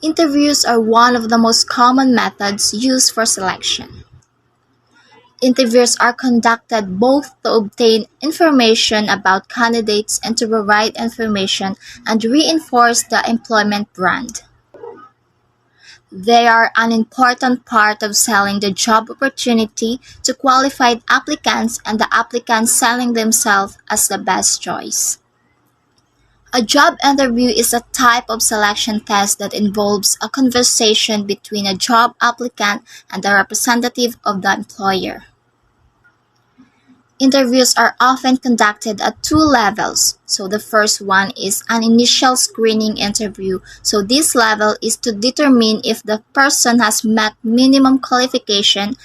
Interviews are one of the most common methods used for selection. Interviews are conducted both to obtain information about candidates and to provide information and reinforce the employment brand. They are an important part of selling the job opportunity to qualified applicants and the applicants selling themselves as the best choice. A job interview is a type of selection test that involves a conversation between a job applicant and the representative of the employer. Interviews are often conducted at two levels. So the first one is an initial screening interview. So this level is to determine if the person has met minimum qualification,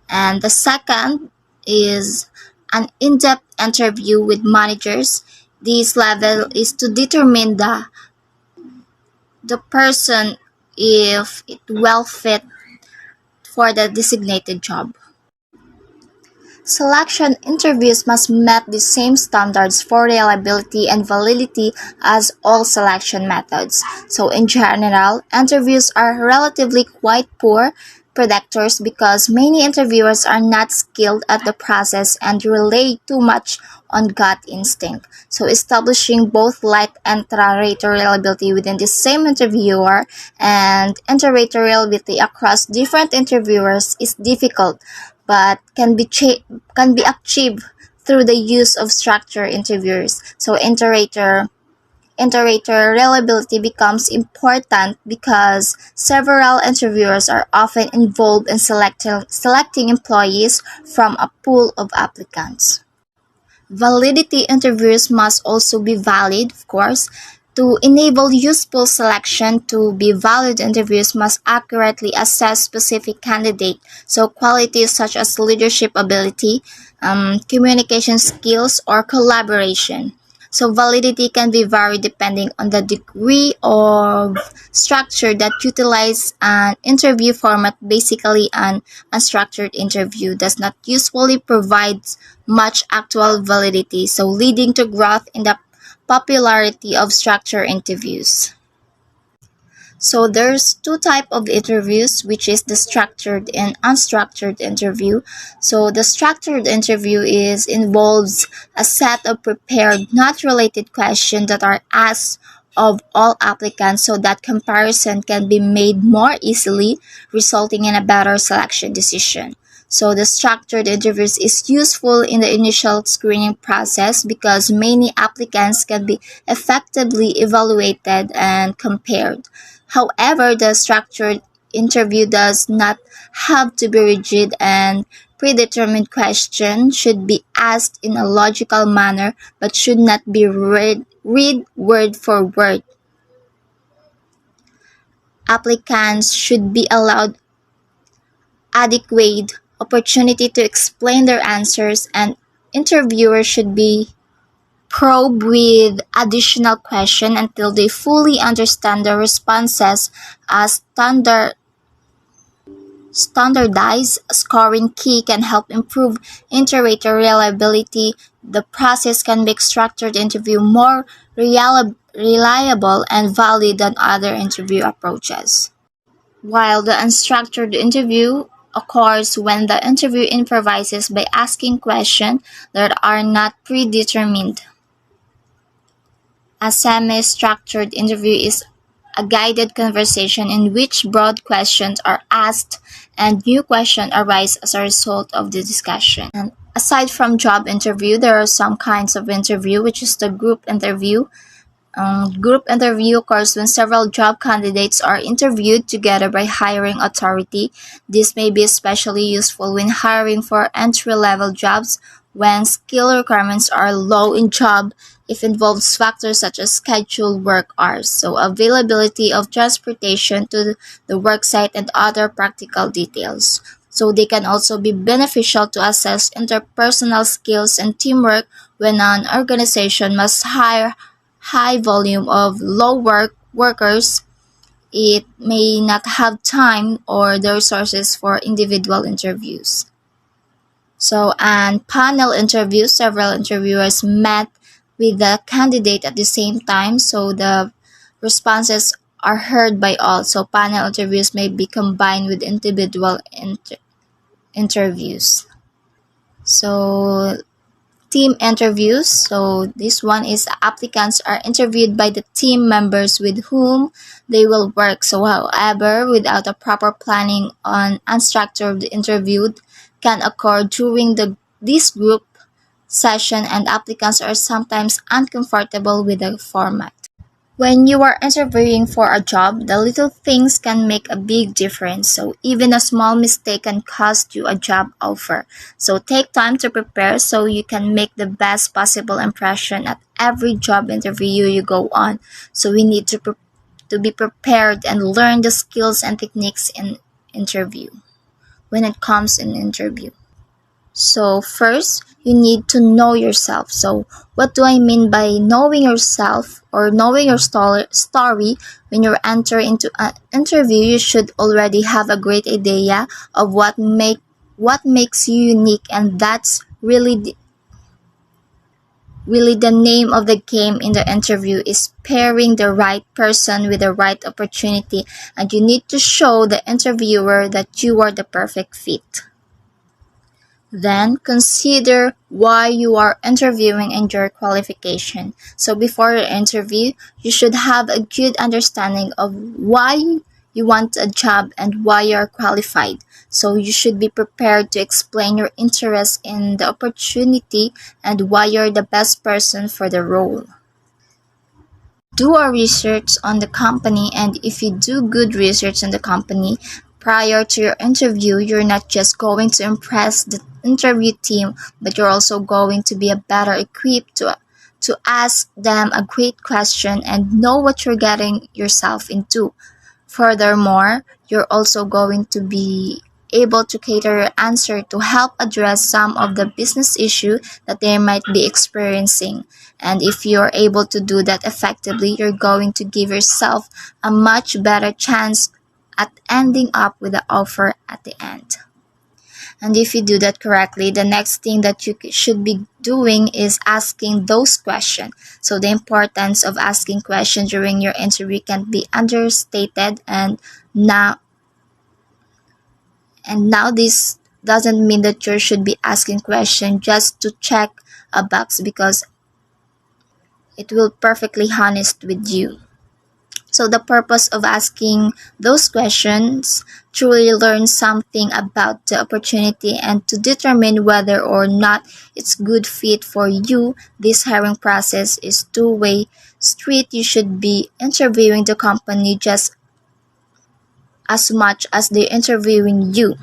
and the second is an in-depth interview with managers. This level is to determine the person if it well fit for the designated job. Selection interviews must meet the same standards for reliability and validity as all selection methods. So in general, interviews are relatively quite poor predictors because many interviewers are not skilled at the process and rely too much on gut instinct. So establishing both light and inter-rater reliability within the same interviewer and inter-rater reliability across different interviewers is difficult, but can be achieved through the use of structured interviews. So inter-rater reliability becomes important because several interviewers are often involved in selecting employees from a pool of applicants. Validity interviews must also be valid, of course. To enable useful selection to be valid, interviews must accurately assess specific candidate, so qualities such as leadership ability, communication skills, or collaboration. So validity can be varied depending on the degree of structure that utilize an interview format. Basically, an unstructured interview does not usually provide much actual validity, so leading to growth in the popularity of structured interviews. So there's two type of interviews, which is the structured and unstructured interview. So the structured interview is involves a set of prepared, not related questions that are asked of all applicants so that comparison can be made more easily, resulting in a better selection decision. So the structured interviews is useful in the initial screening process because many applicants can be effectively evaluated and compared. However, the structured interview does not have to be rigid, and predetermined questions should be asked in a logical manner but should not be read word for word. Applicants should be allowed adequate opportunity to explain their answers, and interviewers should be probe with additional questions until they fully understand the responses. As standardized scoring key can help improve inter-rater reliability. The process can make structured interview more reliable and valid than other interview approaches. While the unstructured interview occurs when the interview improvises by asking questions that are not predetermined. A semi-structured interview is a guided conversation in which broad questions are asked and new questions arise as a result of the discussion. And aside from job interview, there are some kinds of interview, which is the group interview. Group interview occurs when several job candidates are interviewed together by hiring authority. This may be especially useful when hiring for entry-level jobs when skill requirements are low in job if involves factors such as scheduled work hours, so availability of transportation to the work site and other practical details. So they can also be beneficial to assess interpersonal skills and teamwork when an organization must hire high volume of workers. It may not have time or the resources for individual interviews. So, and panel interviews, several interviewers met with the candidate at the same time, so the responses are heard by all. So panel interviews may be combined with individual interviews. So team interviews. So this one is applicants are interviewed by the team members with whom they will work. So however, without a proper planning on unstructured interview can occur during this group session and applicants are sometimes uncomfortable with the format. When you are interviewing for a job, the little things can make a big difference. So even a small mistake can cost you a job offer. So take time to prepare so you can make the best possible impression at every job interview you go on. So we need to be prepared and learn the skills and techniques in interview when it comes in interview. So first, you need to know yourself. So what do I mean by knowing yourself or knowing your story? When you enter into an interview, you should already have a great idea of what makes you unique, and that's really the name of the game in the interview is pairing the right person with the right opportunity, and you need to show the interviewer that you are the perfect fit. Then consider why you are interviewing and your qualification. So before your interview, you should have a good understanding of why you want a job and why you are qualified. So you should be prepared to explain your interest in the opportunity and why you're the best person for the role. Do a research on the company, and if you do good research on the company prior to your interview, you're not just going to impress the interview team, but you're also going to be a better equipped to ask them a great question and know what you're getting yourself into. Furthermore, you're also going to be able to cater your answer to help address some of the business issue that they might be experiencing. And if you're able to do that effectively, you're going to give yourself a much better chance at ending up with the offer at the end. And if you do that correctly, the next thing that you should be doing is asking those questions. So the importance of asking questions during your interview can be understated, and now this doesn't mean that you should be asking questions just to check a box, because it will perfectly honest with you. So the purpose of asking those questions truly learn something about the opportunity and to determine whether or not it's good fit for you. This hiring process is two-way street. You should be interviewing the company just as much as they're interviewing you.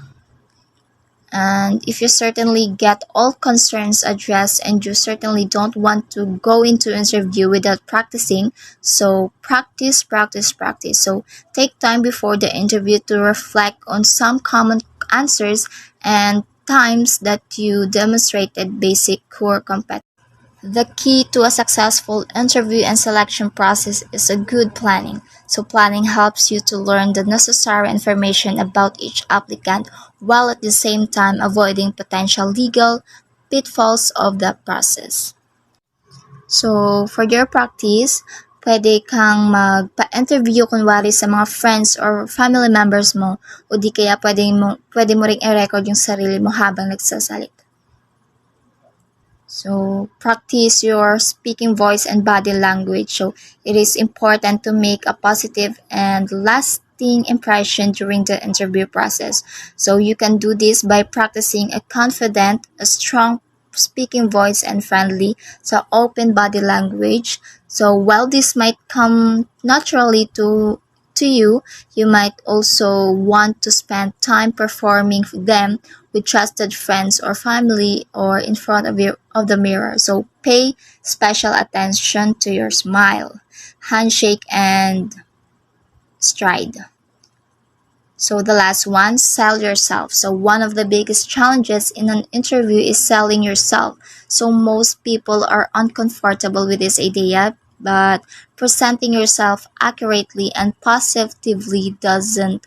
And if you certainly get all concerns addressed and you certainly don't want to go into interview without practicing, so practice. So take time before the interview to reflect on some common answers and times that you demonstrated basic core competence. The key to a successful interview and selection process is a good planning. So planning helps you to learn the necessary information about each applicant while at the same time avoiding potential legal pitfalls of the process. So for your practice, pwede kang magpa-interview kunwari sa mga friends or family members mo, o di kaya pwede mo ring i-record yung sarili mo habang nagsasalita. So practice your speaking voice and body language. So it is important to make a positive and lasting impression during the interview process. So you can do this by practicing a confident, a strong speaking voice and friendly, so open body language. So while this might come naturally to you, you might also want to spend time performing them with trusted friends or family or in front of the mirror. So pay special attention to your smile, handshake, and stride. So the last one, sell yourself. So one of the biggest challenges in an interview is selling yourself. So most people are uncomfortable with this idea, but presenting yourself accurately and positively doesn't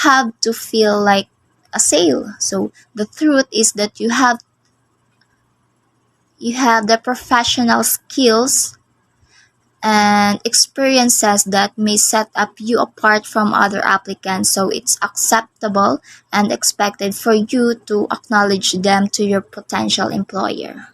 have to feel like a sale. So the truth is that you have the professional skills and experiences that may set up you apart from other applicants, so it's acceptable and expected for you to acknowledge them to your potential employer.